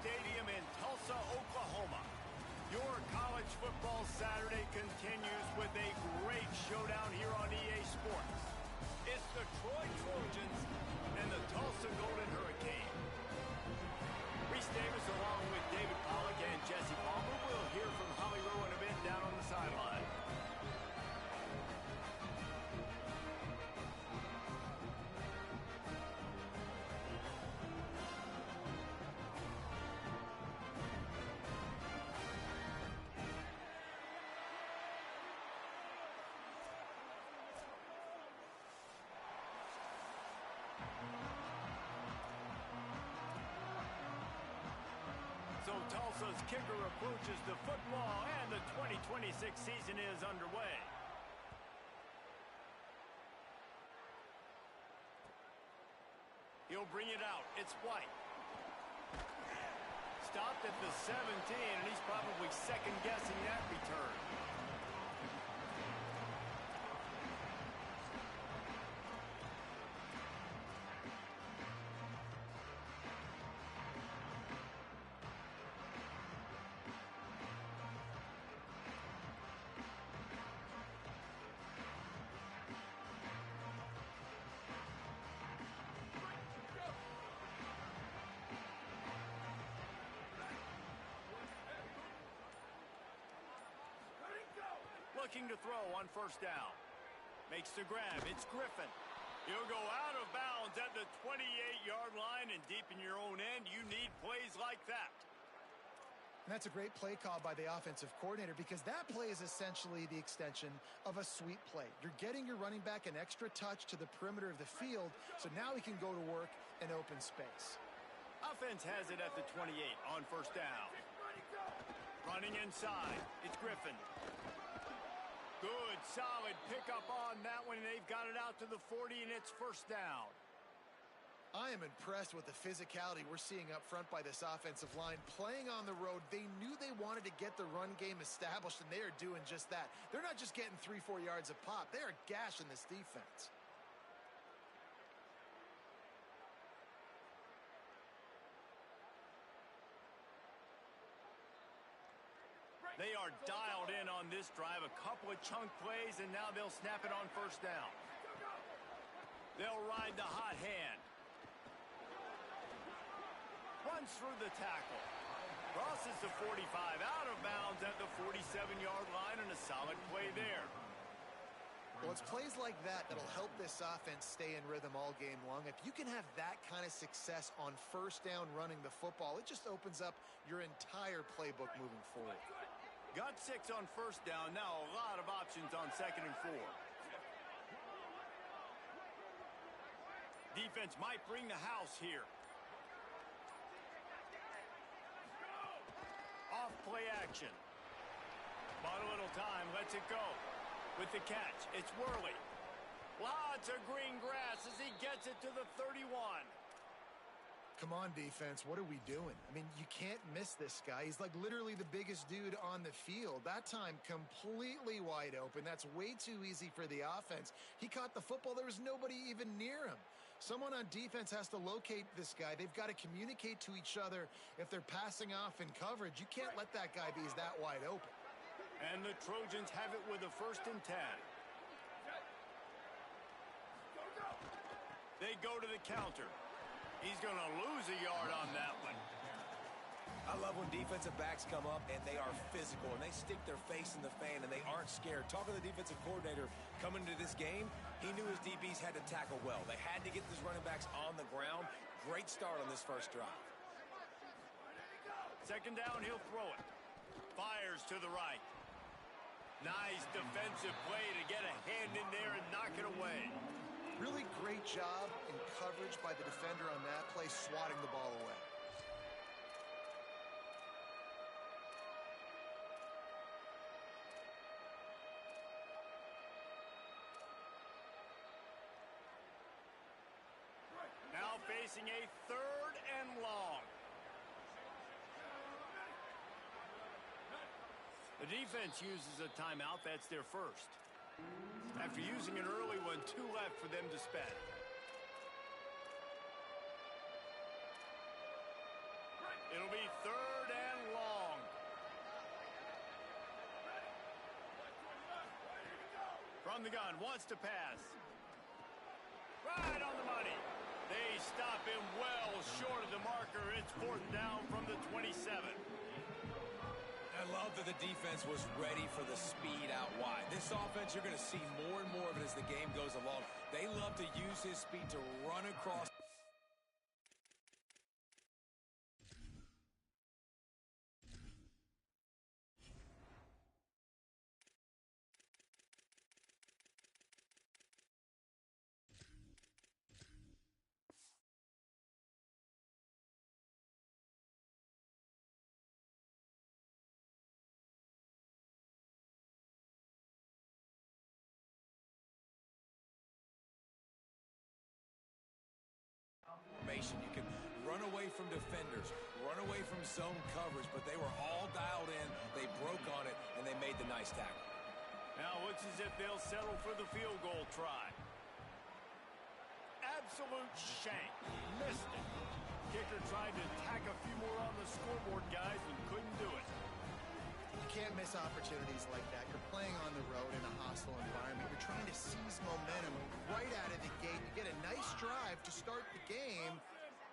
Stadium in Tulsa, Oklahoma. Your college football Saturday continues with a great showdown here on EA Sports. It's the Troy Trojans and the Tulsa Golden Hurricane. Reese Davis along with David Pollack and Jesse Palmer will hear from Holly Rowe and event down on the sideline. So Tulsa's kicker approaches the football, and the 2026 season is underway. He'll bring it out. It's White. Stopped at the 17, and he's probably second-guessing that return. Looking to throw on first down. Makes the grab. It's Griffin. He'll go out of bounds at the 28-yard line, and deep in your own end, you need plays like that. And that's a great play call by the offensive coordinator, because that play is essentially the extension of a sweep play. You're getting your running back an extra touch to the perimeter of the field, so now he can go to work in open space. Offense has it at the 28 on first down. Running inside. It's Griffin. Good, solid pickup on that one, and they've got it out to the 40, and it's first down. I am impressed with the physicality we're seeing up front by this offensive line. Playing on the road, they knew they wanted to get the run game established, and they are doing just that. They're not just getting 3-4 yards a pop. They are gashing this defense. They are dialed in on this drive. A couple of chunk plays, and now they'll snap it on first down. They'll ride the hot hand. Runs through the tackle. Crosses the 45, out of bounds at the 47-yard line, and a solid play there. Well, it's plays like that that'll help this offense stay in rhythm all game long. If you can have that kind of success on first down running the football, it just opens up your entire playbook moving forward. Got 6 on first down. Now a lot of options on 2nd and 4. Defense might bring the house here. Off play action. Bought a little time, lets it go. With the catch, it's Worley. Lots of green grass as he gets it to the 31. Come on, defense, what are we doing? I mean, you can't miss this guy. He's like literally the biggest dude on the field. That time, completely wide open. That's way too easy for the offense. He caught the football. There was nobody even near him. Someone on defense has to locate this guy. They've got to communicate to each other if they're passing off in coverage. You can't let that guy be that wide open. And the Trojans have it with a 1st and 10. They go to the counter. He's going to lose a yard on that one. I love when defensive backs come up and they are physical and they stick their face in the fan and they aren't scared. Talking to the defensive coordinator coming into this game, he knew his DBs had to tackle well. They had to get these running backs on the ground. Great start on this first drive. 2nd down, he'll throw it. Fires to the right. Nice defensive play to get a hand in there and knock it away. Really great job in coverage by the defender on that play, swatting the ball away. Now facing a 3rd and long. The defense uses a timeout. That's their first. After using an early one, 2 left for them to spend. It'll be 3rd and long. From the gun, wants to pass. Right on the money. They stop him well short of the marker. It's 4th down from the 27. I love that the defense was ready for the speed out wide. This offense, you're going to see more and more of it as the game goes along. They love to use his speed to run across. You can run away from defenders, run away from zone coverage, but they were all dialed in, they broke on it, and they made the nice tackle. Now looks as if they'll settle for the field goal try. Absolute shank. Missed it. Kicker tried to tack a few more on the scoreboard, guys, and couldn't do it. You can't miss opportunities like that. You're playing on the road in a hostile environment. You're trying to seize momentum right out of the gate. You get a nice drive to start the game,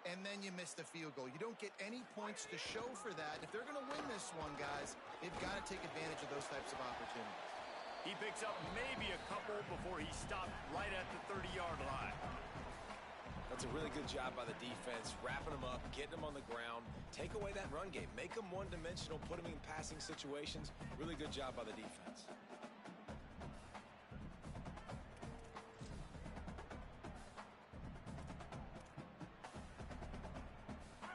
and then you miss the field goal. You don't get any points to show for that. If they're going to win this one, guys, they've got to take advantage of those types of opportunities. He picks up maybe a couple before he stopped right at the 30-yard line. That's a really good job by the defense, wrapping them up, getting them on the ground, take away that run game, make them one-dimensional, put them in passing situations. Really good job by the defense.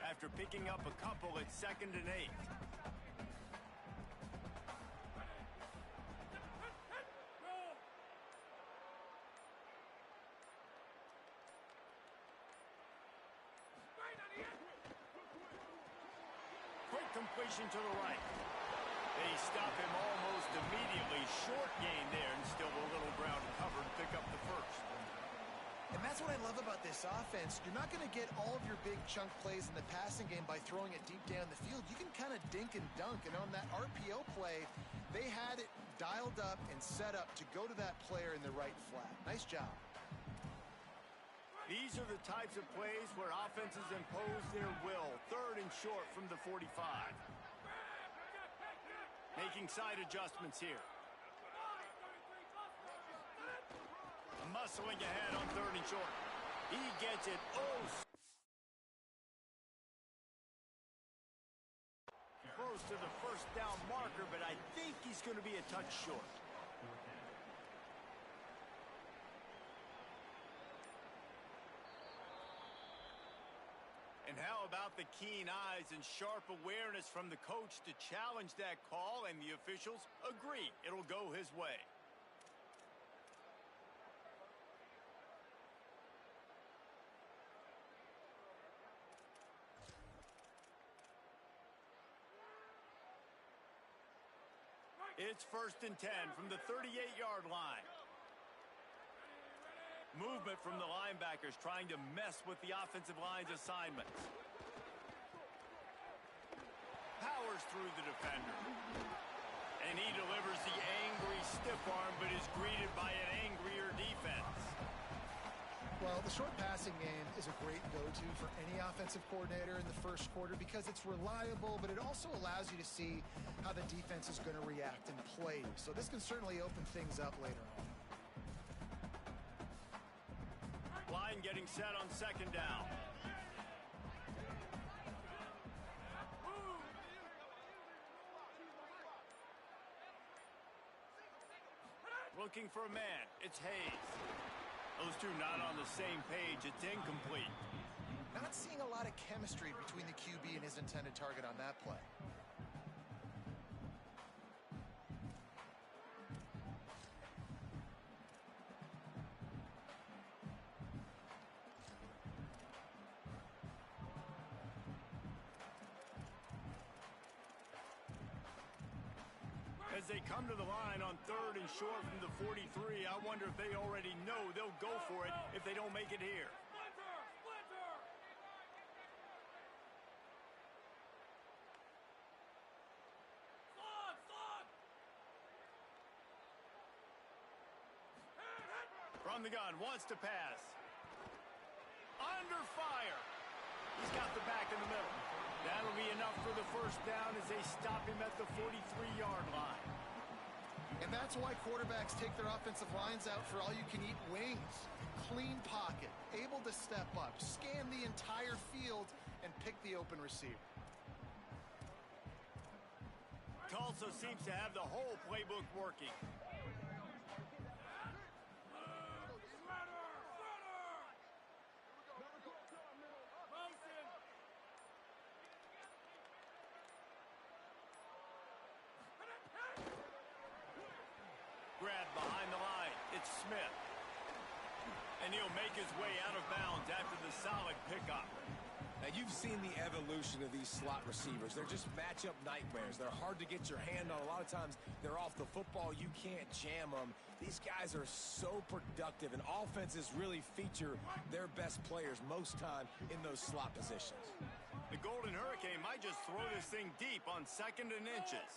After picking up a couple, it's 2nd and 8. Quick completion to the right. They stop him almost immediately. Short gain there, and still a little ground covered. Pick up the first. And that's what I love about this offense. You're not going to get all of your big chunk plays in the passing game by throwing it deep down the field. You can kind of dink and dunk. And on that RPO play, they had it dialed up and set up to go to that player in the right flat. Nice job. These are the types of plays where offenses impose their will. 3rd and short from the 45. Making side adjustments here. Muscling ahead on 3rd and short. He gets it. Close to the 1st down marker, but I think he's going to be a touch short. And how about the keen eyes and sharp awareness from the coach to challenge that call, and the officials agree it'll go his way. It's 1st and 10 from the 38-yard line. Movement from the linebackers trying to mess with the offensive line's assignments. Powers through the defender. And he delivers the angry stiff arm, but is greeted by an angrier defense. Well, the short passing game is a great go-to for any offensive coordinator in the first quarter because it's reliable, but it also allows you to see how the defense is going to react and play. So this can certainly open things up later on. Line getting set on 2nd down. Looking for a man. It's Hayes. Those two not on the same page. It's incomplete. Not seeing a lot of chemistry between the QB and his intended target on that play. As they come to the line on 3rd and short from the 43, I wonder if they already know they'll go for it if they don't make it here. From the gun, wants to pass. Under fire. He's got the back in the middle. That'll be enough for the first down as they stop him at the 43-yard line. And that's why quarterbacks take their offensive lines out for all-you-can-eat wings. Clean pocket, able to step up, scan the entire field, and pick the open receiver. Tulsa seems to have the whole playbook working. Grab behind the line. It's Smith. And he'll make his way out of bounds after the solid pickup. Now, you've seen the evolution of these slot receivers. They're just matchup nightmares. They're hard to get your hand on. A lot of times, they're off the football. You can't jam them. These guys are so productive, and offenses really feature their best players most time in those slot positions. The Golden Hurricane might just throw this thing deep on 2nd and inches.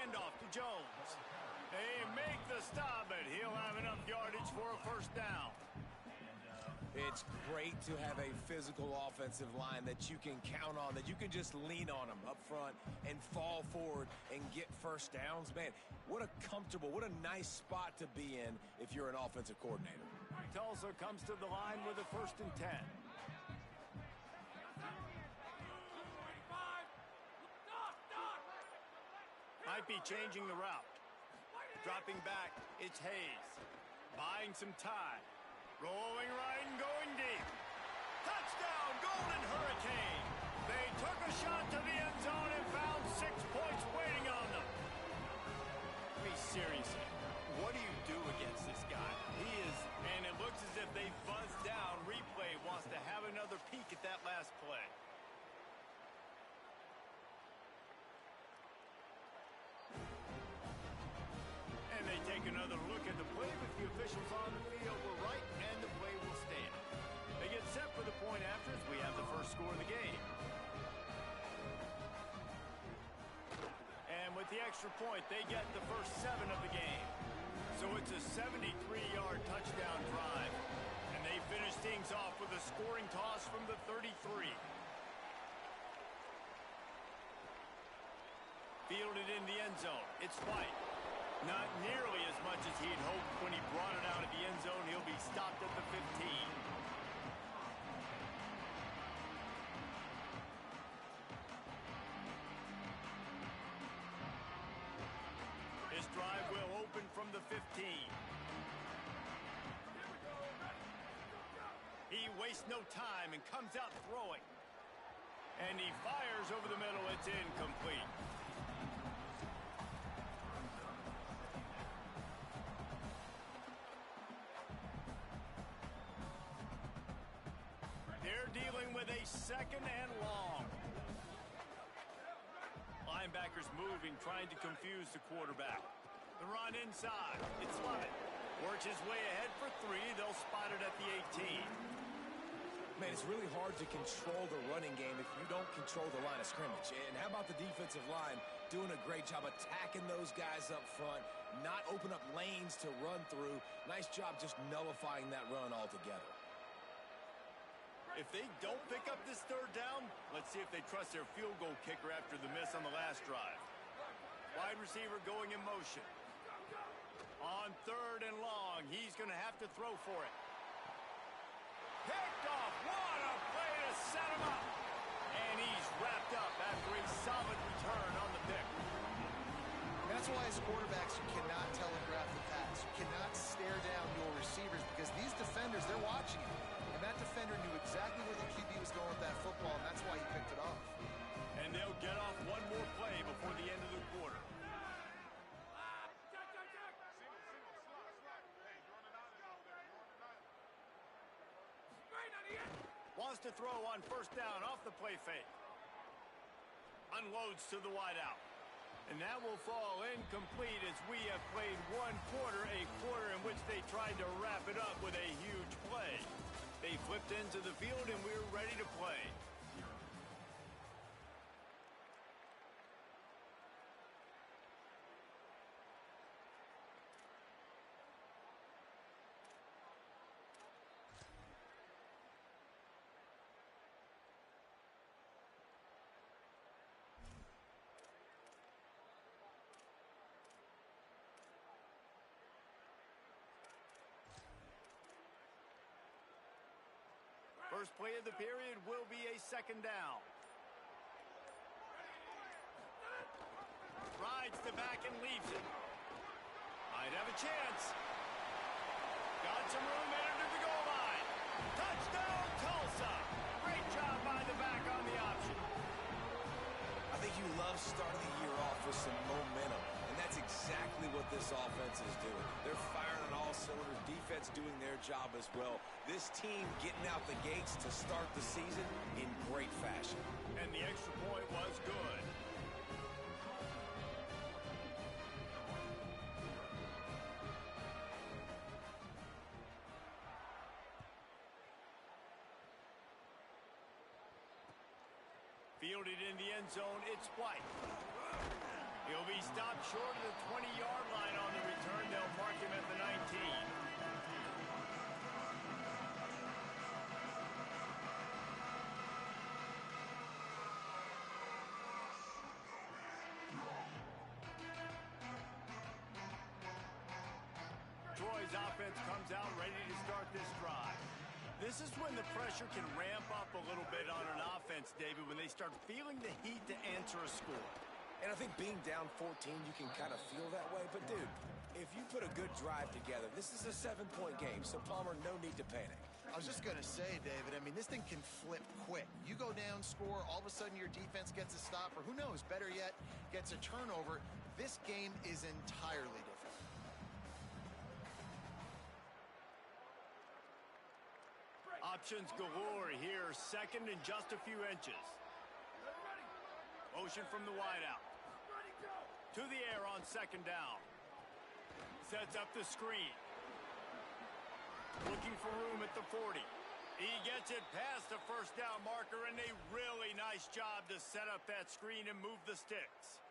And off to Jones. They make the stop, but he'll have enough yardage for a first down. It's great to have a physical offensive line that you can count on, that you can just lean on them up front and fall forward and get first downs. Man, what a comfortable, what a nice spot to be in if you're an offensive coordinator. Tulsa comes to the line with a 1st and 10. Might be changing the route. Dropping back, it's Hayes. Buying some time. Rolling right and going deep. Touchdown, Golden Hurricane. They took a shot to the end zone and found 6 points waiting on them. I mean, seriously, what do you do against this guy? He is, and it looks as if they buzzed down. Replay wants to have another peek at that last play. And they take another look at the play, but the officials on the field were right, and the play will stand. They get set for the point after as we have the first score of the game. And with the extra point, they get the first 7 of the game. So it's a 73-yard touchdown drive. And they finish things off with a scoring toss from the 33. Fielded in the end zone. It's White. Not nearly as much as he'd hoped when he brought it out of the end zone. He'll be stopped at the 15. His drive will open from the 15. He wastes no time and comes out throwing. And he fires over the middle. It's incomplete. They're dealing with a 2nd and long. Linebackers moving, trying to confuse the quarterback. The run inside. It's Lovett. Works his way ahead for 3. They'll spot it at the 18. Man, it's really hard to control the running game if you don't control the line of scrimmage. And how about the defensive line doing a great job attacking those guys up front, not open up lanes to run through. Nice job just nullifying that run altogether. If they don't pick up this 3rd down, let's see if they trust their field goal kicker after the miss on the last drive. Wide receiver going in motion. On 3rd and long, he's going to have to throw for it. Picked off. What a play to set him up. And he's wrapped up after a solid return on the pick. That's why as quarterbacks, you cannot telegraph the pass. You cannot stare down your receivers because these defenders, they're watching you. And that defender knew exactly where the QB was going with that football, and that's why he picked it off. And they'll get off one more play before the end of the quarter. Wants to throw on 1st down off the play fake. Unloads to the wideout. And that will fall incomplete as we have played 1 quarter, a quarter in which they tried to wrap it up with a huge play. They flipped into the field, and we're ready to play. First play of the period will be a second down. Rides the back and leaves it. Might have a chance. Got some room under the goal line. Touchdown, Tulsa. Great job by the back on the option. I think you love starting the year off with some momentum, and that's exactly what this offense is doing. They're firing on all cylinders, defense doing their job as well. This team getting out the gates to start the season in great fashion. And the extra point was good. Fielded in the end zone, it's White. He'll be stopped short of the 20-yard line on the return. They'll mark him at the 19. Troy's offense comes out ready to start this drive. This is when the pressure can ramp up a little bit on an offense, David, when they start feeling the heat to answer a score. And I think being down 14, you can kind of feel that way. But, dude, if you put a good drive together, this is a 7-point game, so, Palmer, no need to panic. I was just going to say, David, I mean, this thing can flip quick. You go down, score, all of a sudden your defense gets a stop, or who knows, better yet, gets a turnover. This game is entirely different. Options galore here, second and just a few inches. Motion from the wideout. To the air on second down. Sets up the screen. Looking for room at the 40. He gets it past the first down marker, and a really nice job to set up that screen and move the sticks.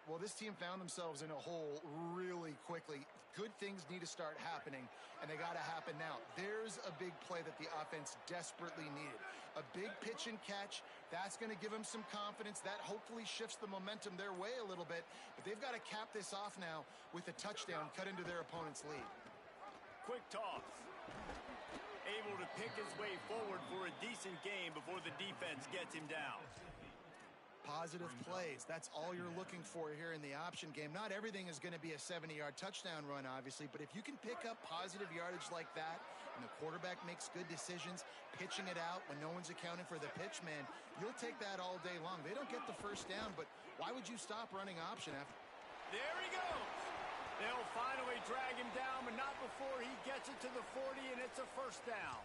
Well, this team found themselves in a hole really quickly. Good things need to start happening, and they got to happen now. There's a big play that the offense desperately needed. A big pitch and catch. That's going to give them some confidence. That hopefully shifts the momentum their way a little bit. But they've got to cap this off now with a touchdown cut into their opponent's lead. Quick toss. Able to pick his way forward for a decent game before the defense gets him down. Positive plays. That's all you're looking for here in the option game. Not everything is going to be a 70-yard touchdown run, obviously, but if you can pick up positive yardage like that and the quarterback makes good decisions, pitching it out when no one's accounting for the pitch, man, you'll take that all day long. They don't get the first down, but why would you stop running option after? There he goes. They'll finally drag him down, but not before he gets it to the 40, and it's a first down.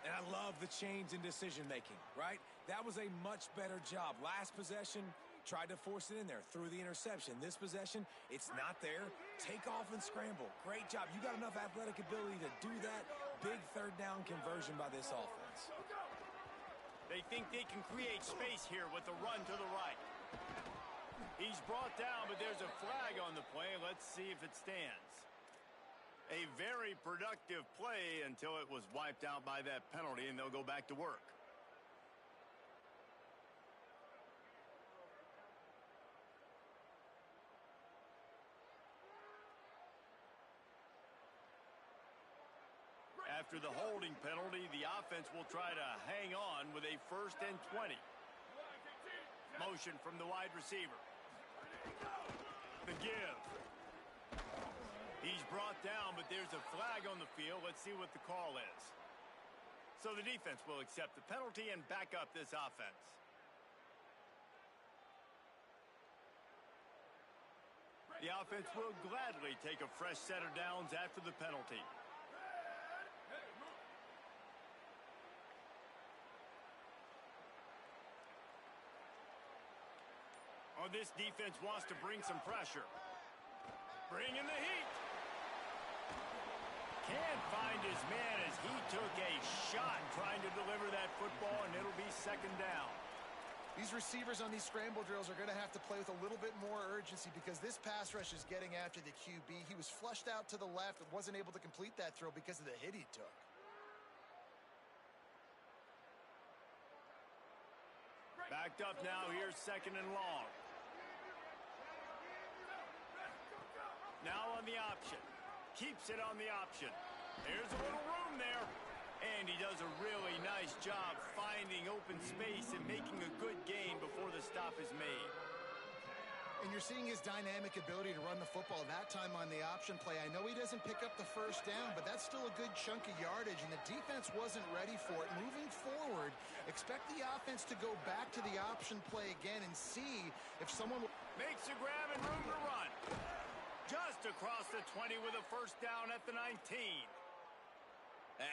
And I love the change in decision-making, right? That was a much better job. Last possession, tried to force it in there, threw the interception. This possession, it's not there. Take off and scramble. Great job. You got enough athletic ability to do that. Big third down conversion by this offense. They think they can create space here with the run to the right. He's brought down, but there's a flag on the play. Let's see if it stands. A very productive play until it was wiped out by that penalty, and they'll go back to work. After the holding penalty, the offense will try to hang on with a 1st and 20. Motion from the wide receiver. The give. He's brought down, but there's a flag on the field. Let's see what the call is. So the defense will accept the penalty and back up this offense. The offense will gladly take a fresh set of downs after the penalty. Oh, this defense wants to bring some pressure. Bring in the heat. Can't find his man as he took a shot trying to deliver that football, and it'll be second down. These receivers on these scramble drills are going to have to play with a little bit more urgency because this pass rush is getting after the QB. He was flushed out to the left and wasn't able to complete that throw because of the hit he took. Backed up now, here's second and long. Now on the option. Keeps it on the option. There's a little room there. And he does a really nice job finding open space and making a good gain before the stop is made. And you're seeing his dynamic ability to run the football that time on the option play. I know he doesn't pick up the first down, but that's still a good chunk of yardage, and the defense wasn't ready for it. Moving forward, expect the offense to go back to the option play again and see if someone makes a grab and room to run. Just across the 20 with a first down at the 19.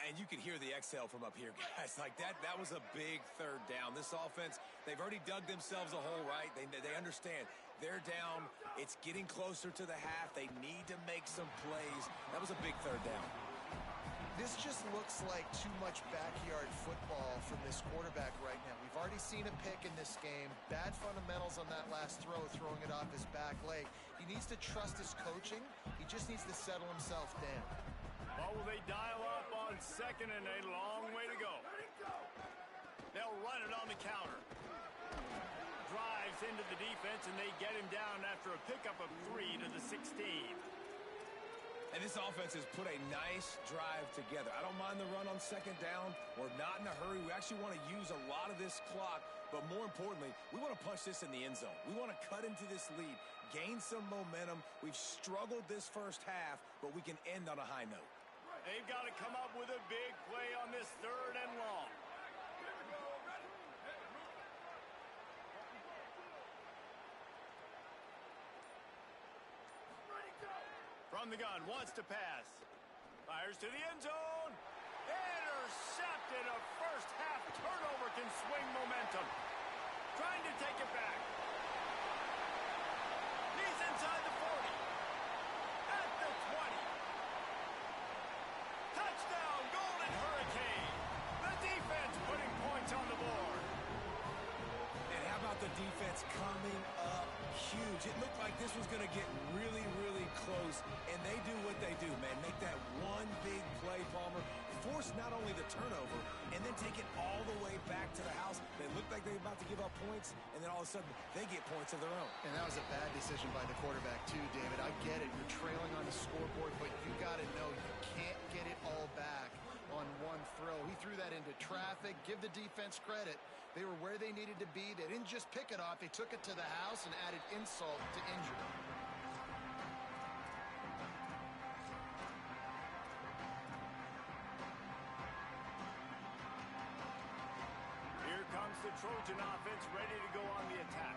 And you can hear the exhale from up here, guys. Like that was a big third down. This offense, they've already dug themselves a hole, right? They understand. They're down. It's getting closer to the half. They need to make some plays. That was a big third down. This just looks like too much backyard football from this quarterback right now. We've already seen a pick in this game. Bad fundamentals on that last throw, throwing it off his back leg. He needs to trust his coaching. He just needs to settle himself down. Well, will they dial up on second and a long way to go? They'll run it on the counter. Drives into the defense, and they get him down after a pickup of 3 to the 16. And this offense has put a nice drive together. I don't mind the run on second down. We're not in a hurry. We actually want to use a lot of this clock, but more importantly, we want to punch this in the end zone. We want to cut into this lead, gain some momentum. We've struggled this first half, but we can end on a high note. They've got to come up with a big play on this third and long. From the gun, wants to pass. Fires to the end zone. Intercepted. A first half turnover can swing momentum. Trying to take it back. He's inside the 40. At the 20. Touchdown, Golden Hurricane. The defense putting points on the board. And how about the defense coming up huge? It looked like this was going to get really, really close, and they do what they do, man. Make that one big play, Palmer. Force not only the turnover, and then take it all the way back to the house. They look like they're about to give up points, and then all of a sudden, they get points of their own. And that was a bad decision by the quarterback, too, David. I get it. You're trailing on the scoreboard, but you got to know you can't get it all back on one throw. He threw that into traffic. Give the defense credit. They were where they needed to be. They didn't just pick it off. They took it to the house and added insult to injury. Here comes the Trojan offense ready to go on the attack.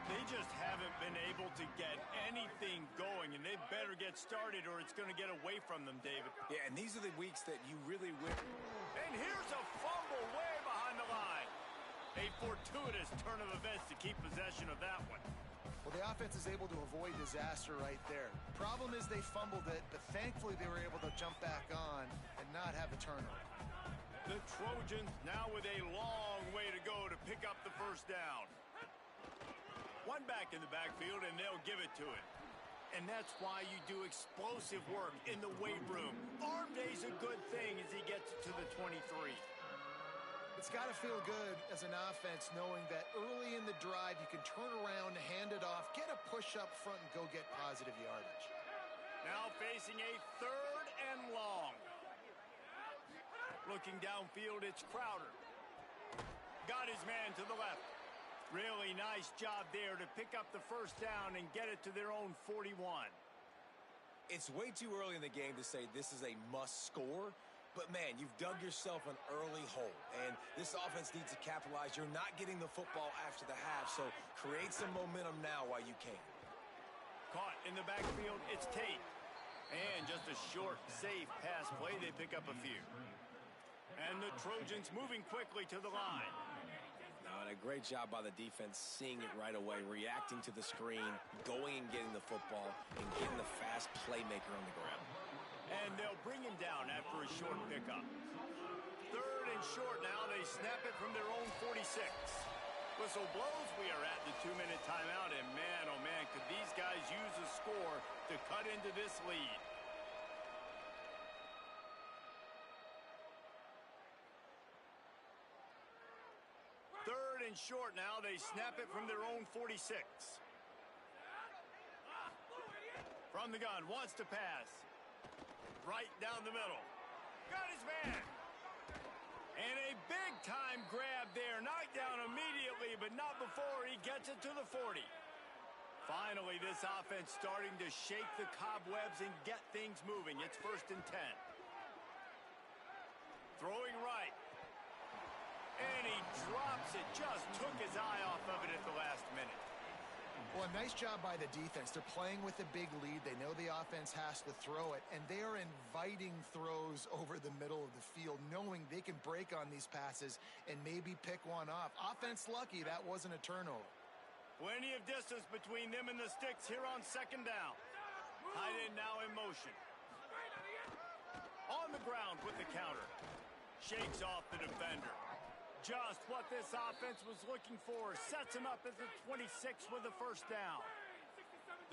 They just haven't been able to get anything going, and they better get started or it's going to get away from them, David. Yeah, and these are the weeks that you really win. And here's a fumble way behind the line. A fortuitous turn of events to keep possession of that one. Well, the offense is able to avoid disaster right there. Problem is they fumbled it, but thankfully they were able to jump back on and not have a turnover. The Trojans now with a long way to go to pick up the first down. One back in the backfield, and they'll give it to it. And that's why you do explosive work in the weight room. Arm day's a good thing as he gets to the 23. It's got to feel good as an offense knowing that early in the drive you can turn around, hand it off, get a push up front, and go get positive yardage. Now facing a third and long. Looking downfield, it's Crowder. Got his man to the left. Really nice job there to pick up the first down and get it to their own 41. It's way too early in the game to say this is a must score. But, man, you've dug yourself an early hole, and this offense needs to capitalize. You're not getting the football after the half, so create some momentum now while you can. Caught in the backfield, it's Tate. And just a short, safe pass play, they pick up a few. And the Trojans moving quickly to the line. No, and a great job by the defense seeing it right away, reacting to the screen, going and getting the football, and getting the fast playmaker on the ground. And they'll bring him down after a short pickup. Third and short now. They snap it from their own 46. Whistle blows. We are at the 2-minute timeout. And man, oh man, could these guys use a score to cut into this lead. Third and short now. They snap it from their own 46. From the gun. Wants to pass. Right down the middle. Got his man. Big-time grab there. Knocked down immediately, but not before he gets it to the 40. Finally, this offense starting to shake the cobwebs and get things moving. It's 1st and 10. Throwing right. And he drops it. Just took his eye off of it at the last minute. Well, a nice job by the defense. They're playing with a big lead. They know the offense has to throw it, and they are inviting throws over the middle of the field, knowing they can break on these passes and maybe pick one off. Offense lucky that wasn't a turnover. Plenty of distance between them and the sticks here on 2nd down. Tight end now in motion. On the ground with the counter. Shakes off the defender. Just what this offense was looking for. Sets him up at the 26 with the 1st down.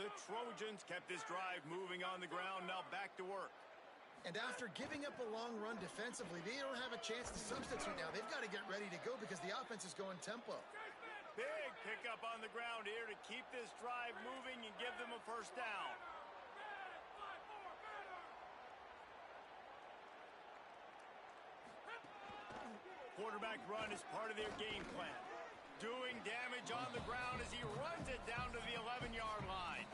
The Trojans kept this drive moving on the ground. Now back to work. And after giving up a long run defensively, they don't have a chance to substitute now. They've got to get ready to go because the offense is going tempo. Big pickup on the ground here to keep this drive moving and give them a 1st down. Quarterback run is part of their game plan. Doing damage on the ground as he runs it down to the 11-yard line.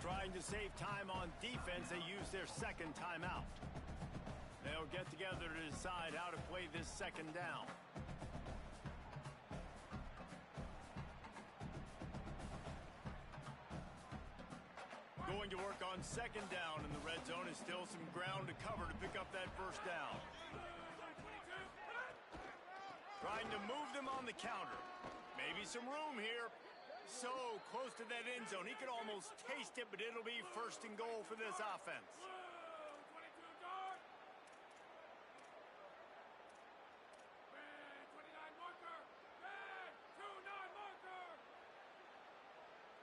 Trying to save time on defense, they use their 2nd timeout. They'll get together to decide how to play this 2nd down. Going to work on 2nd down in the red zone. Is still some ground to cover to pick up that 1st down. Trying to move them on the counter. Maybe some room here. So close to that end zone. He could almost taste it, but it'll be 1st and goal for this offense.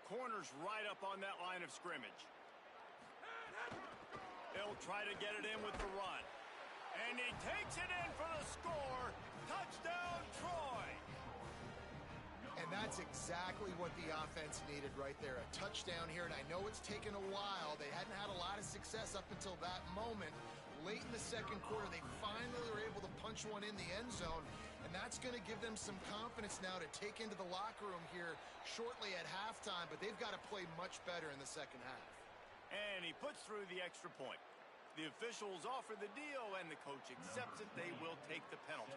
Corners right up on that line of scrimmage. They'll try to get it in with the run. And he takes it in for the score. Touchdown, Troy. And that's exactly what the offense needed right there. A touchdown here, and I know it's taken a while. They hadn't had a lot of success up until that moment. Late in the 2nd quarter, they finally were able to punch one in the end zone, and that's going to give them some confidence now to take into the locker room here shortly at halftime, but they've got to play much better in the 2nd half. And he puts through the extra point. The officials offer the deal, and the coach accepts it. They will take the penalty.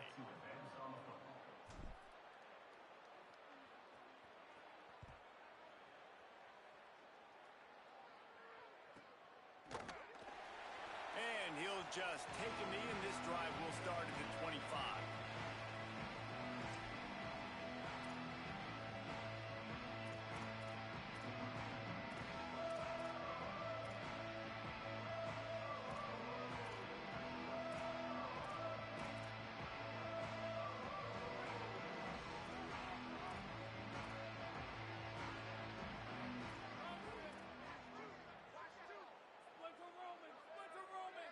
And he'll just take a knee, and this drive will start at the 25.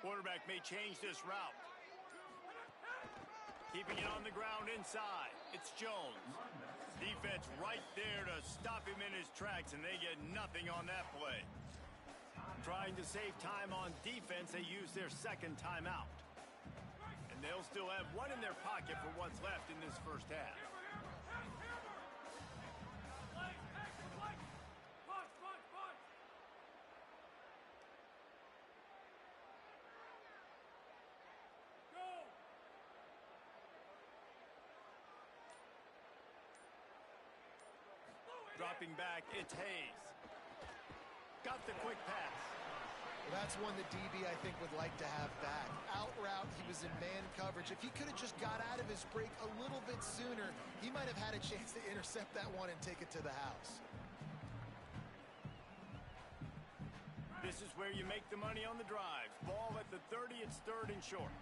Quarterback may change this route. Keeping it on the ground inside. It's Jones. Defense right there to stop him in his tracks, and they get nothing on that play. Trying to save time on defense, they use their 2nd timeout. And they'll still have one in their pocket for what's left in this 1st half. Dropping back, it's Hayes. Got the quick pass. Well, that's one the DB, I think, would like to have back. Out route, he was in man coverage. If he could have just got out of his break a little bit sooner, he might have had a chance to intercept that one and take it to the house. This is where you make the money on the drives. Ball at the 30, it's 3rd and short.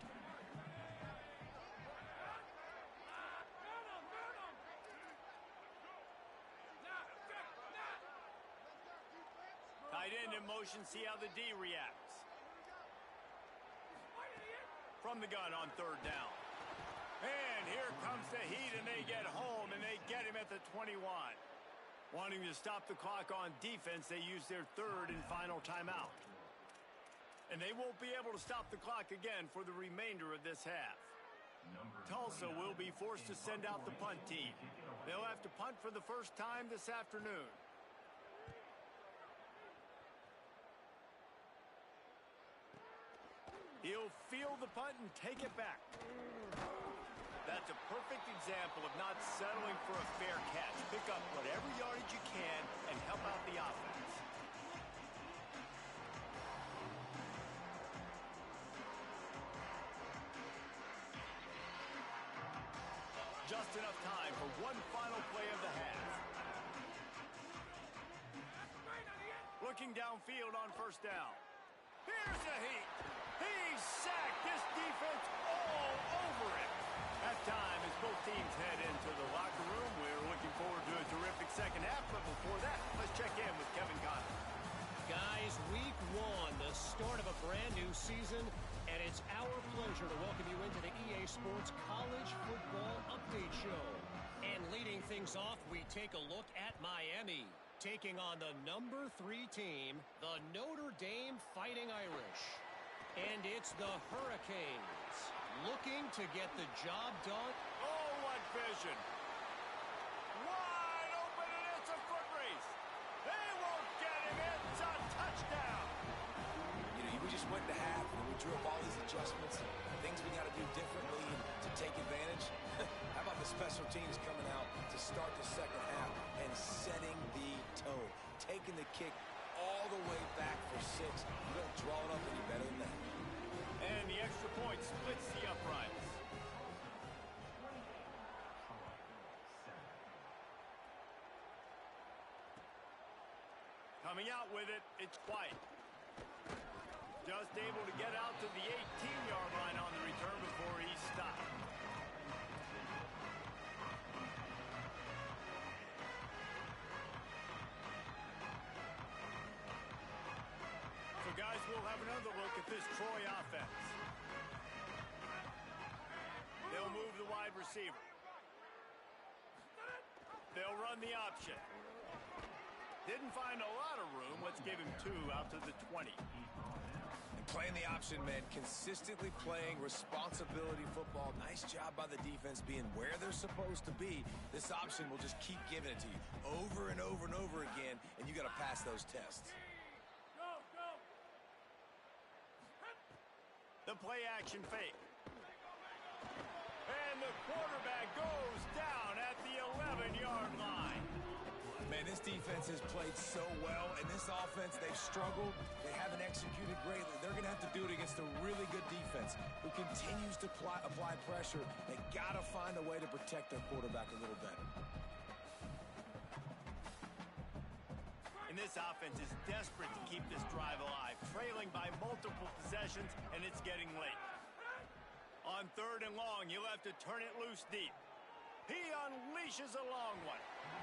Tight end in motion, see how the D reacts. From the gun on 3rd down. And here comes the heat, and they get home, and they get him at the 21. Wanting to stop the clock on defense, they use their 3rd and final timeout. And they won't be able to stop the clock again for the remainder of this half. Tulsa will be forced to send out the punt team. They'll have to punt for the first time this afternoon. He'll field the punt and take it back. That's a perfect example of not settling for a fair catch. Pick up whatever yardage you can and help out the offense. Just enough time for one final play of the half. Looking downfield on first down. Here's a heat. He's sacked. This defense all over it. At time as both teams head into the locker room, we're looking forward to a terrific second half. But before that, let's check in with Kevin Connor. Guys, week one, the start of a brand new season, and it's our pleasure to welcome you into the EA Sports College Football Update Show. And leading things off, we take a look at Miami, taking on the number 3 team, the Notre Dame Fighting Irish. And it's the Hurricanes, looking to get the job done. Oh, what vision. Wide open, and it's a foot race. They won't get him. It's a touchdown. You know, we just went to half, and we drew up all these adjustments, things we got to do differently to take advantage. How about the special teams coming out to start the second half and setting the tone, taking the kick all the way back for 6. You don't draw it up any better than that. And the extra point splits the uprights. Coming out with it, it's White. Just able to get out to the 18-yard line on the return before he stopped. So, guys, we'll have another look at this Troy offense. They'll move the wide receiver. They'll run the option. Didn't find a lot of room. Let's give him 2 out to the 20. And playing the option meant consistently playing responsibility football. Nice job by the defense being where they're supposed to be. This option will just keep giving it to you over and over and over again, and you got to pass those tests. The play action fake. And the quarterback goes down at the 11-yard line. Man, this defense has played so well, and this offense, they've struggled. They haven't executed greatly. They're going to have to do it against a really good defense who continues to apply pressure. They got to find a way to protect their quarterback a little better. And this offense is desperate to keep this drive alive, trailing by multiple possessions, and it's getting late. On 3rd and long, you'll have to turn it loose deep. He unleashes a long one.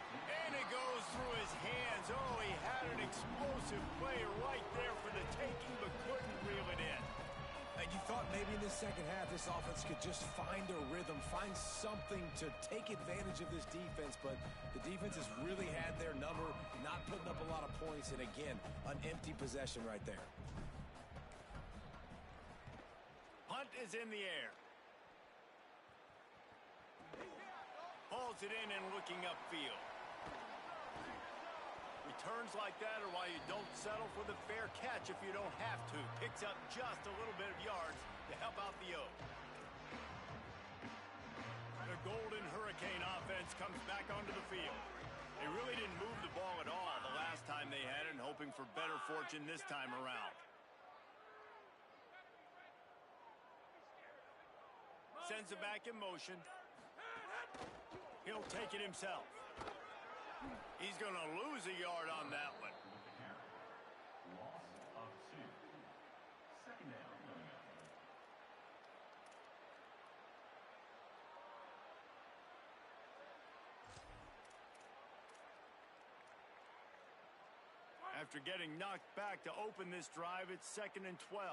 And it goes through his hands. Oh, he had an explosive play right there for the taking, but couldn't reel it in. And you thought maybe in the second half this offense could just find a rhythm, find something to take advantage of this defense, but the defense has really had their number, not putting up a lot of points, and again, an empty possession right there. Punt is in the air. Hauls it in and looking upfield. Returns like that are why you don't settle for the fair catch if you don't have to. Picks up just a little bit of yards to help out the O. The Golden Hurricane offense comes back onto the field. They really didn't move the ball at all the last time they had it, and hoping for better fortune this time around. Sends it back in motion. He'll take it himself. He's going to lose a yard on that one. Loss of 2. Second down. After getting knocked back to open this drive, it's 2nd and 12.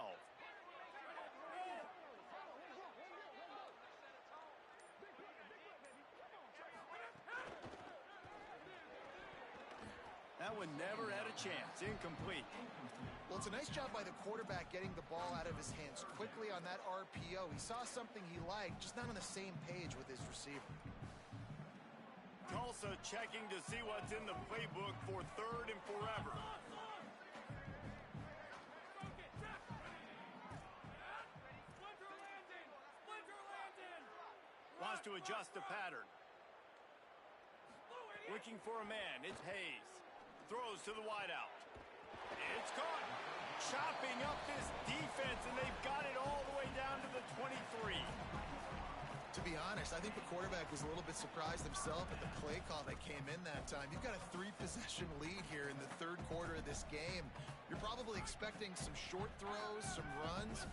That one never had a chance. Incomplete. Well, it's a nice job by the quarterback getting the ball out of his hands quickly on that RPO. He saw something he liked, just not on the same page with his receiver. Tulsa checking to see what's in the playbook for third and forever. Wants to adjust the pattern. Looking for a man. It's Hayes. Throws to the wideout. It's caught. Chopping up this defense, and they've got it all the way down to the 23. To be honest, I think the quarterback was a little bit surprised himself at the play call that came in that time. You've got a 3-possession lead here in the third quarter of this game. You're probably expecting some short throws, some runs.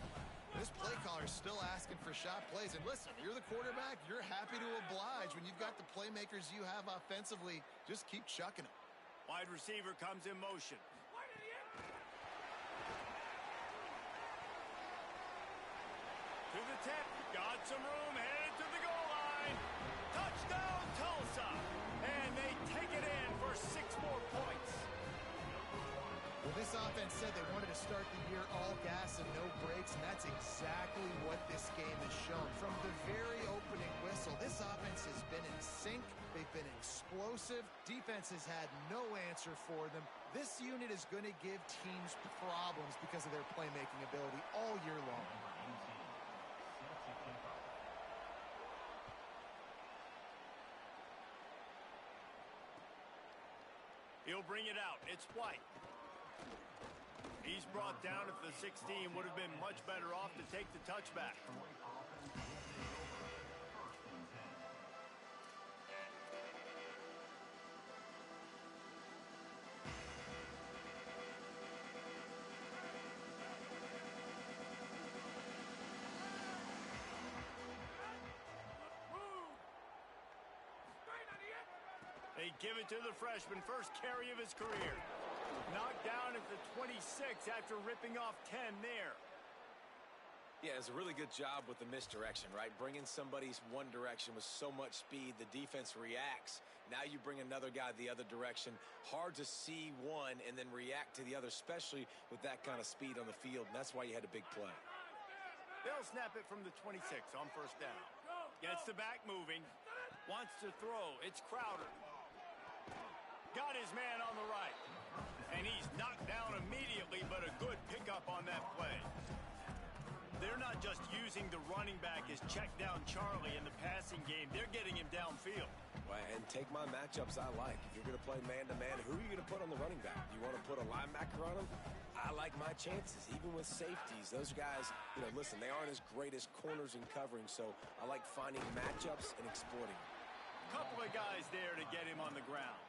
This play caller is still asking for shot plays. And listen, you're the quarterback. You're happy to oblige. When you've got the playmakers you have offensively, just keep chucking them. Wide receiver comes in motion. To the 10. Got some room. Headed to the goal line. Touchdown, Tulsa. And they take it in for 6 more points. Well, this offense said they wanted to start the year all gas and no brakes, and that's exactly what this game has shown. From the very opening whistle, this offense has been in sync. They've been explosive. Defense has had no answer for them. This unit is going to give teams problems because of their playmaking ability all year long. He'll bring it out. It's White. He's brought down at the 16. Would have been much better off to take the touchback. They give it to the freshman, first carry of his career. Knocked down at the 26 after ripping off 10 there. Yeah, it's a really good job with the misdirection, right? Bringing somebody's one direction with so much speed, the defense reacts. Now you bring another guy the other direction. Hard to see one and then react to the other, especially with that kind of speed on the field, and that's why you had a big play. They'll snap it from the 26 on first down. Gets the back moving. Wants to throw. It's Crowder. Got his man on the right. And he's knocked down immediately, but a good pickup on that play. They're not just using the running back as check down Charlie in the passing game. They're getting him downfield. Well, and take my matchups I like. If you're going to play man-to-man, who are you going to put on the running back? You want to put a linebacker on him? I like my chances, even with safeties. Those guys, listen, they aren't as great as corners and covering, so I like finding matchups and exploiting them. Couple of guys there to get him on the ground.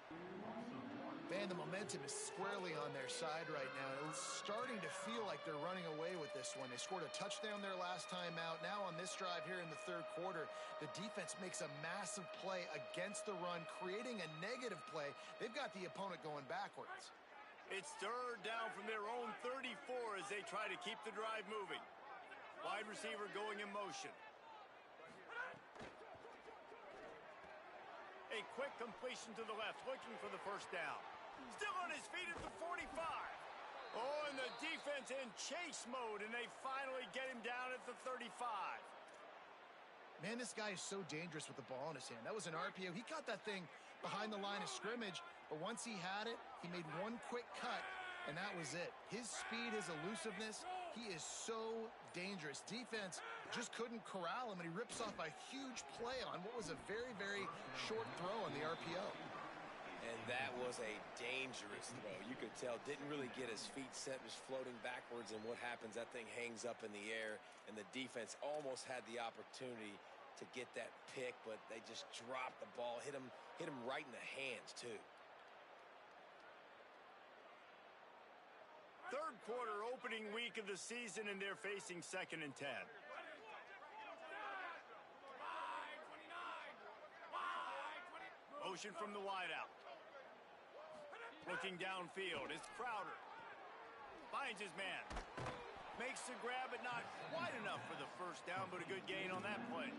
Man, the momentum is squarely on their side right now. It's starting to feel like they're running away with this one. They scored a touchdown their last time out. Now on this drive here in the third quarter, the defense makes a massive play against the run, creating a negative play. They've got the opponent going backwards. It's third down from their own 34 as they try to keep the drive moving. Wide receiver going in motion. A quick completion to the left, looking for the first down. Still on his feet at the 45. Oh, and the defense in chase mode, and they finally get him down at the 35. Man, this guy is so dangerous with the ball in his hand. That was an RPO. He caught that thing behind the line of scrimmage, but once he had it, he made one quick cut, and that was it. His speed, his elusiveness, he is so dangerous. Defense just couldn't corral him, and he rips off a huge play on what was a very, very short throw on the RPO. And that was a dangerous throw. You could tell, didn't really get his feet set, was floating backwards, and what happens, that thing hangs up in the air, and the defense almost had the opportunity to get that pick, but they just dropped the ball, hit him right in the hands, too. Third quarter opening week of the season, and they're facing 2nd and 10. Motion from the wideout. Looking downfield, it's Crowder. Finds his man. Makes the grab, but not quite enough for the first down, but a good gain on that play.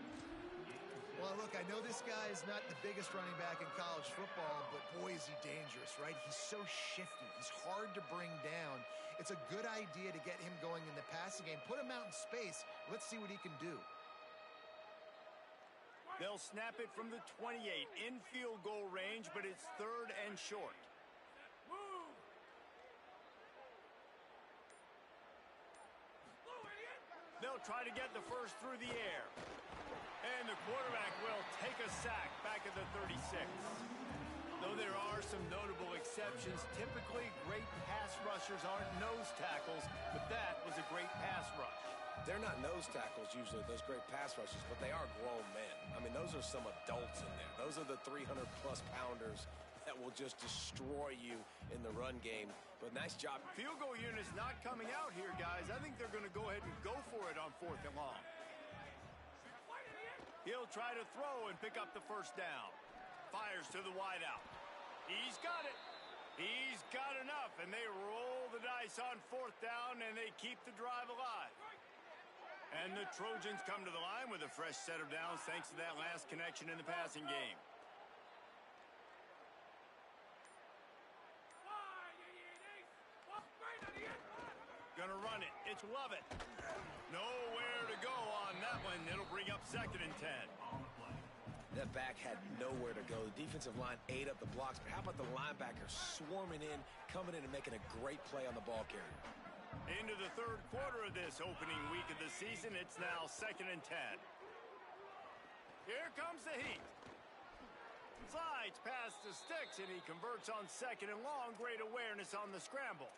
Well, look, I know this guy is not the biggest running back in college football, but boy, is he dangerous, right? He's so shifty. He's hard to bring down. It's a good idea to get him going in the passing game. Put him out in space. Let's see what he can do. They'll snap it from the 28 in field goal range, but it's 3rd and short. They'll try to get the first through the air. And the quarterback will take a sack back at the 36. Though there are some notable exceptions, typically great pass rushers aren't nose tackles, but that was a great pass rush. They're not nose tackles usually, those great pass rushes, but they are grown men. I mean, those are some adults in there. Those are the 300-plus pounders that will just destroy you in the run game. But nice job. Field goal unit's not coming out here, guys. I think they're going to go ahead and go for it on 4th and long. He'll try to throw and pick up the first down. Fires to the wideout. He's got it. He's got enough, and they roll the dice on 4th down, and they keep the drive alive. And the Trojans come to the line with a fresh set of downs thanks to that last connection in the passing game. Gonna run it. It's Lovett. Nowhere to go on that one. It'll bring up 2nd and 10. That back had nowhere to go. The defensive line ate up the blocks, but how about the linebacker swarming in, coming in and making a great play on the ball carrier? Into the 3rd quarter of this opening week of the season, it's now 2nd and 10. Here comes the heat. Slides past the sticks, and he converts on 2nd and long. Great awareness on the scramble.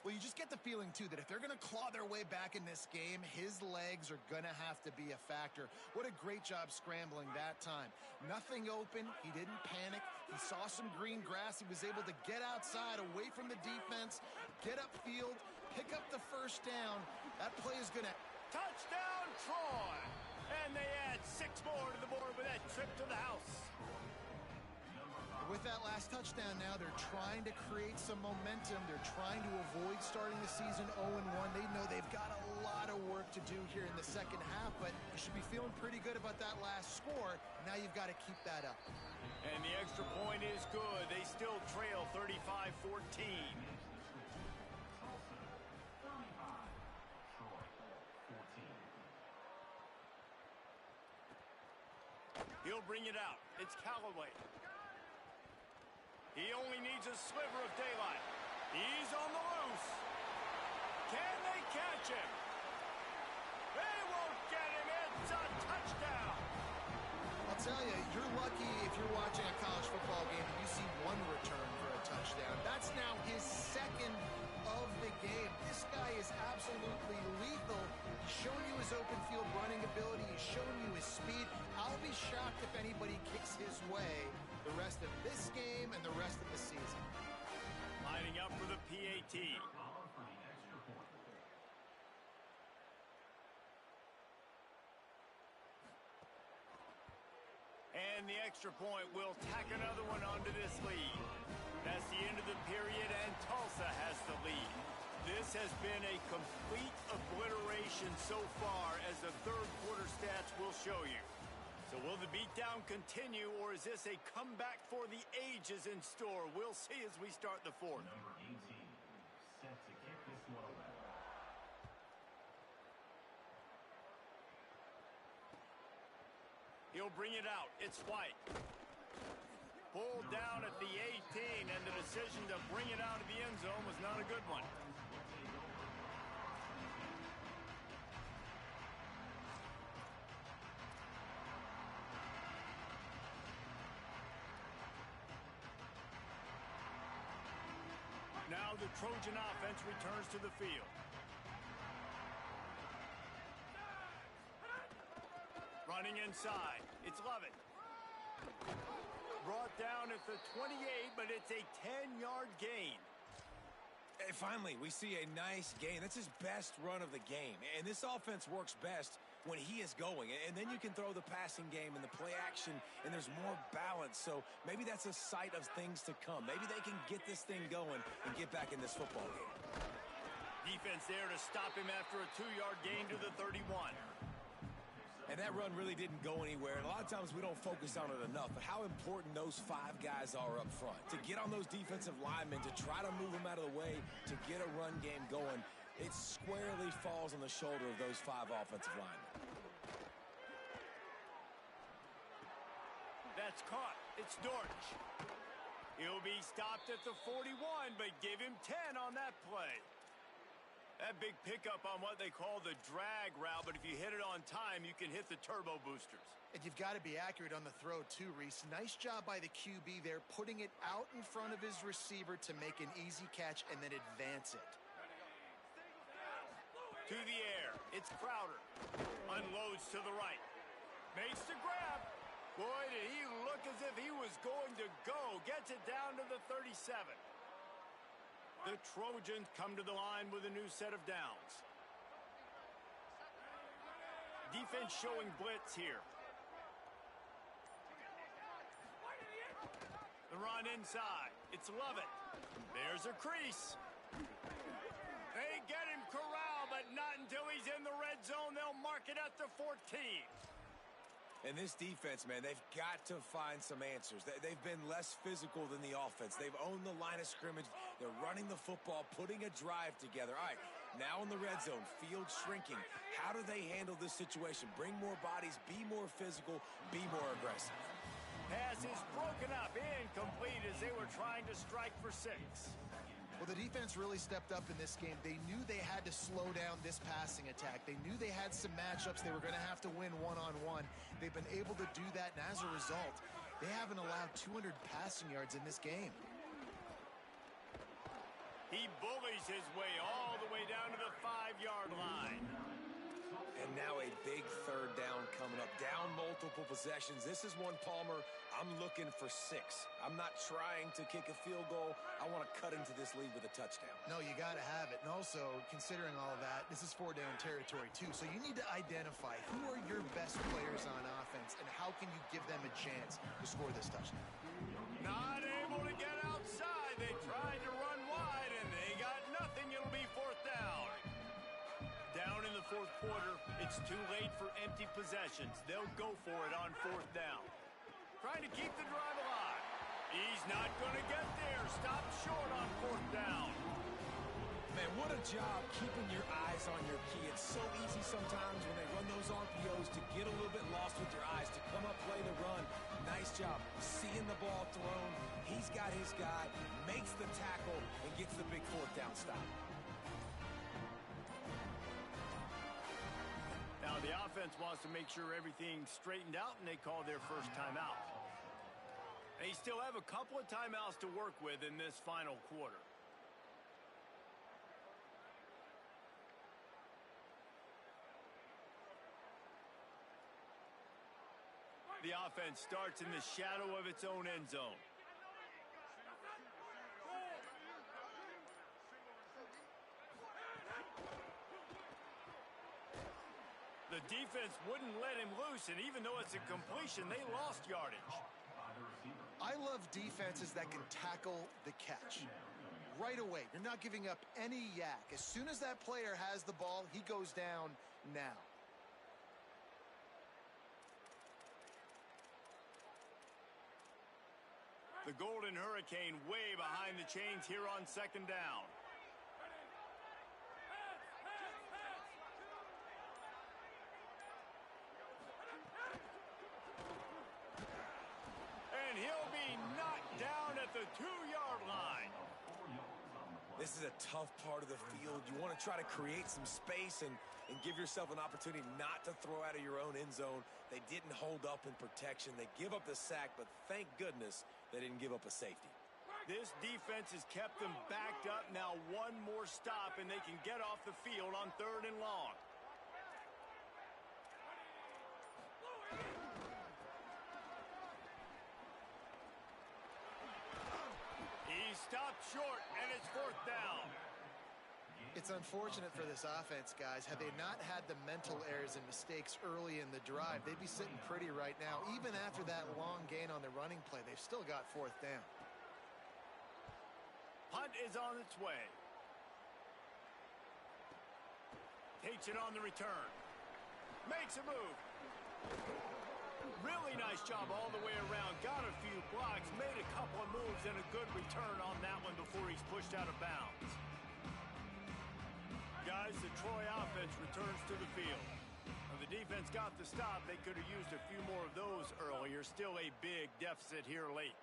Well, you just get the feeling, too, that if they're going to claw their way back in this game, his legs are going to have to be a factor. What a great job scrambling that time. Nothing open. He didn't panic. He saw some green grass. He was able to get outside, away from the defense, get upfield, pick up the first down. That play is going to... Touchdown, Troy! And they add 6 more to the board with that trip to the house. With that last touchdown now, they're trying to create some momentum. They're trying to avoid starting the season 0-1. They know they've got a lot of work to do here in the second half, but you should be feeling pretty good about that last score. Now you've got to keep that up. And the extra point is good. They still trail 35-14. He'll bring it out. It's Callaway. He only needs a sliver of daylight. He's on the loose. Can they catch him? They won't get him. It's a touchdown. I'll tell you, you're lucky if you're watching a college football game and you see one return for a touchdown. That's now his 2nd of the game. This guy is absolutely lethal. He's shown you his open field running ability. He's shown you his speed. I'll be shocked if anybody kicks his way the rest of this game and the rest of the season. Lining up for the PAT. And the extra point will tack another one onto this lead. That's the end of the period, and Tulsa has the lead. This has been a complete obliteration so far, as the 3rd quarter stats will show you. So will the beatdown continue, or is this a comeback for the ages in store? We'll see as we start the 4th. Number 18, set to kick this one away. He'll bring it out. It's White. Pulled down at the 18, and the decision to bring it out of the end zone was not a good one. Now the Trojan offense returns to the field. Running inside. It's Lovett. Brought down at the 28, but it's a 10-yard gain. Hey, finally, we see a nice gain. That's his best run of the game. And this offense works best when he is going. And then you can throw the passing game and the play action, and there's more balance. So maybe that's a sight of things to come. Maybe they can get this thing going and get back in this football game. Defense there to stop him after a 2-yard gain to the 31. And And that run really didn't go anywhere. And a lot of times we don't focus on it enough, but how important those 5 guys are up front. To get on those defensive linemen, to try to move them out of the way, to get a run game going, it squarely falls on the shoulder of those 5 offensive linemen. That's caught. It's Dortch. He'll be stopped at the 41, but give him 10 on that play. That big pickup on what they call the drag route, but if you hit it on time, you can hit the turbo boosters. And you've got to be accurate on the throw too, Reese. Nice job by the QB there, putting it out in front of his receiver to make an easy catch and then advance it. To the air, it's Crowder. Unloads to the right. Makes the grab. Boy, did he look as if he was going to go. Gets it down to the 37. The Trojans come to the line with a new set of downs. Defense showing blitz here. The run inside. It's Lovett. There's a crease. They get him corralled, but not until he's in the red zone. They'll mark it at the 14. And this defense, man, they've got to find some answers. They've been less physical than the offense. They've owned the line of scrimmage. They're running the football, putting a drive together. All right, now in the red zone, field shrinking. How do they handle this situation? Bring more bodies, be more physical, be more aggressive. Pass is broken up, incomplete as they were trying to strike for 6. Well, the defense really stepped up in this game. They knew they had to slow down this passing attack. They knew they had some matchups they were going to have to win one-on-one. They've been able to do that, and as a result, they haven't allowed 200 passing yards in this game. He bullies his way all the way down to the 5-yard line. And now a big 3rd down coming up. Down multiple possessions. This is one, Palmer, I'm looking for 6. I'm not trying to kick a field goal. I want to cut into this lead with a touchdown. No, you got to have it. And also, considering all of that, this is 4-down territory too. So you need to identify who are your best players on offense and how can you give them a chance to score this touchdown. Not able to get outside. They tried to run wide, and they got nothing. It'll be 4th down. Down in the 4th quarter, it's too late for empty possessions. They'll go for it on 4th down. Trying to keep the drive alive. He's not going to get there. Stop short on 4th down. Man, what a job keeping your eyes on your key. It's so easy sometimes when they run those RPOs to get a little bit lost with your eyes, to come up, play the run. Nice job seeing the ball thrown. He's got his guy, makes the tackle, and gets the big 4th down stop. Now the offense wants to make sure everything's straightened out, and they call their first timeout. They still have a couple of timeouts to work with in this final quarter. The offense starts in the shadow of its own end zone. The defense wouldn't let him loose, and even though it's a completion, they lost yardage. I love defenses that can tackle the catch. Right away, you're not giving up any yak. As soon as that player has the ball, he goes down now. The Golden Hurricane way behind the chains here on 2nd down. And he'll be knocked down at the 2-yard line. This is a tough part of the field. You want to try to create some space and give yourself an opportunity not to throw out of your own end zone. They didn't hold up in protection. They give up the sack, but thank goodness they didn't give up a safety. This defense has kept them backed up. Now one more stop, and they can get off the field on 3rd and long. He stopped short, and it's 4th down. It's unfortunate for this offense, guys. Had they not had the mental errors and mistakes early in the drive, they'd be sitting pretty right now. Even after that long gain on the running play, they've still got 4th down. Punt is on its way. Takes it on the return. Makes a move. Really nice job all the way around. Got a few blocks, made a couple of moves, and a good return on that one before he's pushed out of bounds. Guys, the Troy offense returns to the field. When the defense got the stop, they could have used a few more of those earlier. Still a big deficit here late.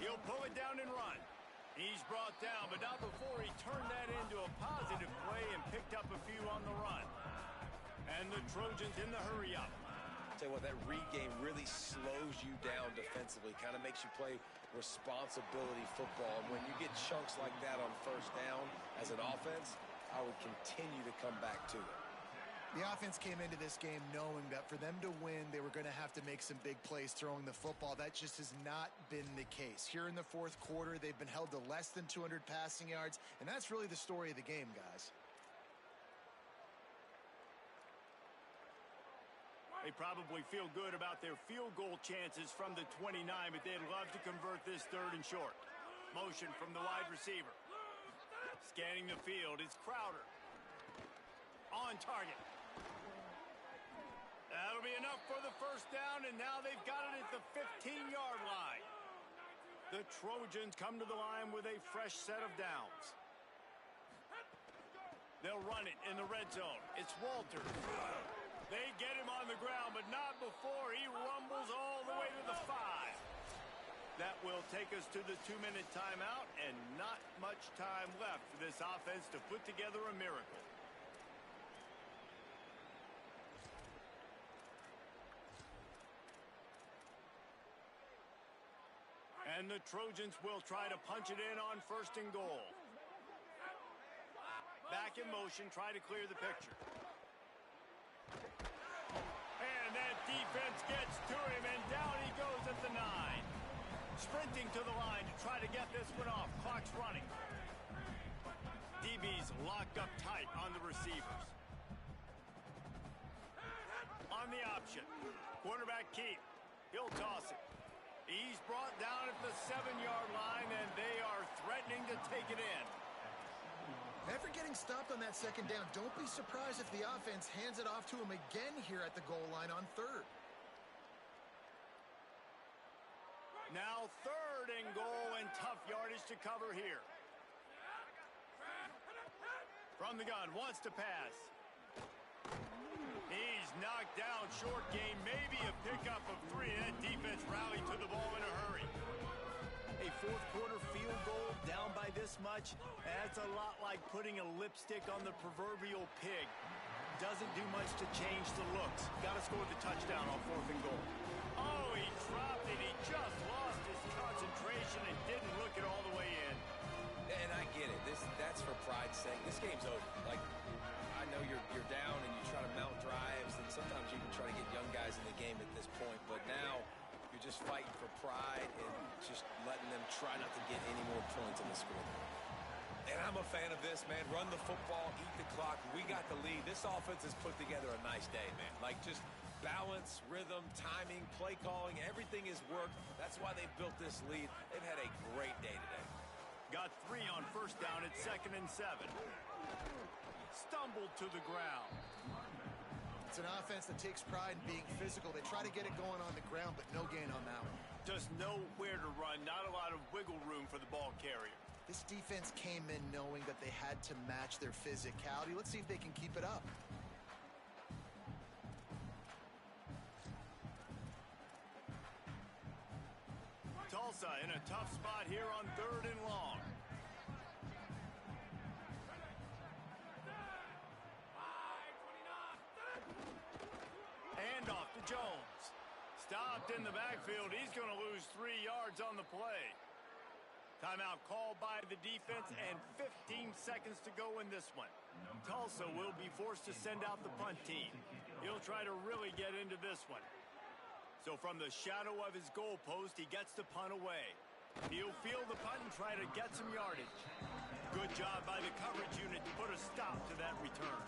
He'll pull it down and run. He's brought down, but not before he turned that into a positive play and picked up a few on the run. And the Trojans in the hurry-up. Tell you what, that read game really slows you down defensively, kind of makes you play responsibility football. And when you get chunks like that on first down as an offense, I would continue to come back to it. The offense came into this game knowing that for them to win, they were going to have to make some big plays throwing the football. That just has not been the case. Here in the fourth quarter, they've been held to less than 200 passing yards, and that's really the story of the game, guys. They probably feel good about their field goal chances from the 29, but they'd love to convert this third and short. Motion from the wide receiver. Scanning the field, it's Crowder. On target. That'll be enough for the first down, and now they've got it at the 15-yard line. The Trojans come to the line with a fresh set of downs. They'll run it in the red zone. It's Walters. They get him on the ground, but not before he rumbles all the way to the 5. That will take us to the 2-minute timeout, and not much time left for this offense to put together a miracle. And the Trojans will try to punch it in on first and goal. Back in motion, try to clear the picture. And that defense gets to him, and down he goes at the 9. Sprinting to the line to try to get this one off. Clock's running. DB's locked up tight on the receivers. On the option. Quarterback keep. He'll toss it. He's brought down at the 7-yard line, and they are threatening to take it in. After getting stopped on that second down, don't be surprised if the offense hands it off to him again here at the goal line on third. Now third and goal, and tough yardage to cover here. From the gun, wants to pass. He's knocked down, short game, maybe a pickup of 3. That defense rallied to the ball in a hurry. A fourth quarter field goal down by this much, that's a lot like putting a lipstick on the proverbial pig. Doesn't do much to change the looks. Got to score the touchdown on fourth and goal. Oh, he dropped it. He just lost his concentration and didn't look it all the way in. And I get it. That's for pride's sake. This game's over. Like, I know you're down and you try to mount drives, and sometimes you can try to get young guys in the game at this point, but now you're just fighting for pride and just letting them try not to get any more points on the scoreboard. And I'm a fan of this, man. Run the football, eat the clock. We got the lead. This offense has put together a nice day, man. Like, just balance, rhythm, timing, play calling, everything has worked. That's why they've built this lead. They've had a great day today. Got 3 on first down at 2nd and 7. Stumbled to the ground. It's an offense that takes pride in being physical. They try to get it going on the ground, but no gain on that one. Just know where to run. Not a lot of wiggle room for the ball carrier. This defense came in knowing that they had to match their physicality. Let's see if they can keep it up. Tulsa in a tough spot here on 3rd and long. Hand off to Jones. Stopped in the backfield. He's going to lose 3 yards on the play. Timeout called by the defense and 15 seconds to go in this one. Tulsa will be forced to send out the punt team. He'll try to really get into this one. So from the shadow of his goalpost, he gets the punt away. He'll field the punt and try to get some yardage. Good job by the coverage unit to put a stop to that return.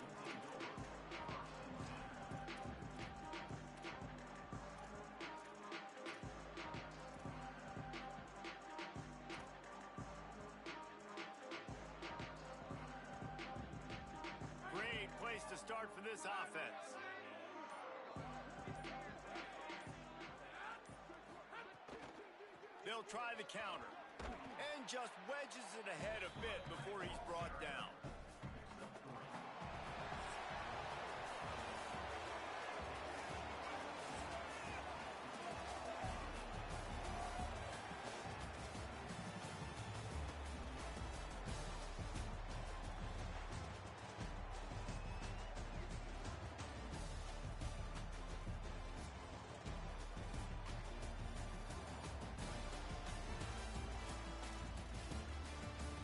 start for this offense. They'll try the counter. And just wedges it ahead a bit before he's brought down.